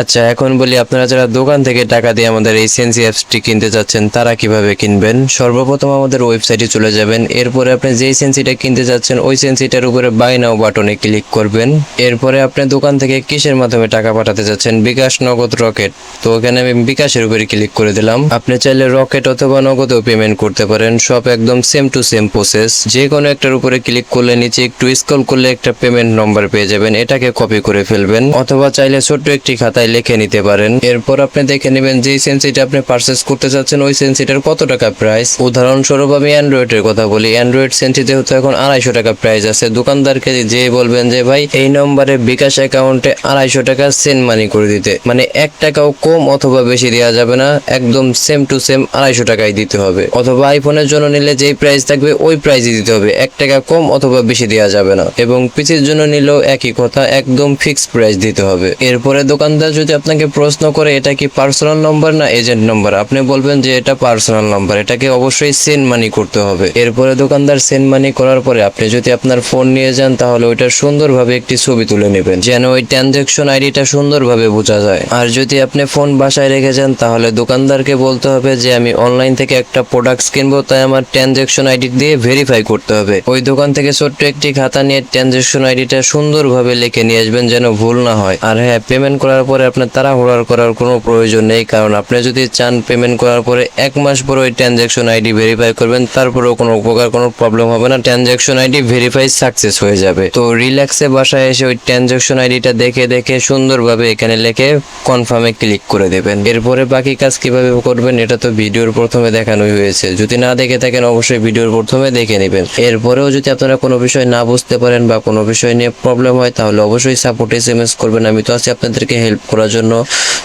আচ্ছা, এখন বলি আপনারা যারা দোকান থেকে টাকা দিয়ে আমাদের এই সেন্সি অ্যাপসটি কিনতে চাচ্ছেন তারা কিভাবে কিনবেন। সর্বপ্রথম আমাদের ওয়েবসাইটে চলে যাবেন। এরপরে আপনি যেই সেন্সিটা কিনতে চাচ্ছেন ওই সেন্সিটার উপরে বাই নাও বাটনে ক্লিক করবেন। এরপরে আপনি দোকান থেকে কিসের মাধ্যমে টাকা পাঠাতে চাচ্ছেন, বিকাশ, নগদ, রকেট। তো এখানে আমি বিকাশের উপরে ক্লিক করে দিলাম। আপনি চাইলে রকেট অথবা নগদেও পেমেন্ট করতে পারেন, সব একদম সেম টু সেম প্রসেস। যে কোনো একটার উপরে ক্লিক করলে নিচে একটু স্ক্রল করলে একটা পেমেন্ট নম্বর পেয়ে যাবেন, এটাকে কপি করে ফেলবেন অথবা চাইলে ছোট্ট একটি খাতায় লিখে নিতে পারেন। এরপর আপনি দেখে নেবেন যে সেন্সিটা আপনি পারচেস করতে চাচ্ছেন ওই সেন্সিটার কত টাকা প্রাইস। উদাহরণস্বরূপ আমি অ্যান্ড্রয়েডের কথা বলি, অ্যান্ড্রয়েড সেন্সিতে হতো এখন 250 টাকা প্রাইস আছে। দোকানদারকে যে বলবেন যে ভাই এই নম্বরে বিকাশ অ্যাকাউন্টে 250 টাকা সেন্ড মানি করে দিতে, মানে 1 টাকাও কম অথবা বেশি দেওয়া যাবে না, একদম সেম টু সেম 250 টাকাই দিতে হবে। অথবা আইফোনের জন্য নিলে যেই প্রাইস থাকবে ওই প্রাইসই দিতে হবে, 1 টাকা কম অথবা বেশি দেওয়া যাবে না। এবং পিসির জন্য নিলেও একই কথা, একদম ফিক্সড প্রাইস দিতে হবে। এরপরে দোকানদার যদি আপনাকে প্রশ্ন করে এটা কি পার্সোনাল নাম্বার না এজেন্ট নাম্বার, আপনি বলবেন যে এটা পার্সোনাল নাম্বার, এটাকে অবশ্যই সেন্ড মানি করতে হবে। এরপরে দোকানদার সেন্ড মানি করার পরে আপনি যদি আপনার ফোন নিয়ে যান তাহলে ওইটা সুন্দরভাবে একটি ছবি তুলে নেবেন যেন ওই ট্রানজ্যাকশন আইডিটা সুন্দরভাবে বোঝা যায়। আর যদি আপনি ফোন বাসায় রেখে যান তাহলে দোকানদারকে বলতে হবে যে আমি অনলাইন থেকে একটা প্রোডাক্ট কিনবো, তাই আমার ট্রানজ্যাকশন আইডি দিয়ে ভেরিফাই করতে হবে। ওই দোকান থেকে ছোট্ট একটি খাতা নিয়ে ট্রানজ্যাকশন আইডিটা সুন্দরভাবে লিখে নিয়ে আসবেন যেন ভুল না হয়। আর হ্যাঁ, পেমেন্ট করার পরে আপনার তাড়াহুড়া করার কোনো প্রয়োজন নেই, কারণ আপনি যদি চান পেমেন্ট করার পরে 1 মাস পরে ওই ট্রানজ্যাকশন আইডি ভেরিফাই করবেন, তারপরেও কোনো কোনো প্রবলেম হবে না, ট্রানজ্যাকশন আইডি ভেরিফাই সাকসেস হয়ে যাবে। তো রিল্যাক্সে বাসায় এসে ওই ট্রানজ্যাকশন আইডিটা দেখে দেখে সুন্দরভাবে এখানে লিখে কনফার্মে ক্লিক করে দেবেন। এরপরে বাকি কাজ কিভাবে করবেন এটা তো ভিডিওর প্রথমে দেখানোই হয়েছে, যদি না দেখে থাকেন অবশ্যই ভিডিওর প্রথমে দেখে নেবেন। এরপরেও যদি আপনারা কোনো বিষয় না বুঝতে পারেন বা কোনো বিষয় নিয়ে প্রবলেম হয় তাহলে অবশ্যই সাপোর্ট SMS করবেন, আমি তো আছি আপনাদেরকে হেল্প করার জন্য।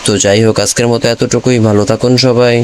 তো যাই হোক, আজকের মতো এতটুকুই, ভালো থাকুন সবাই।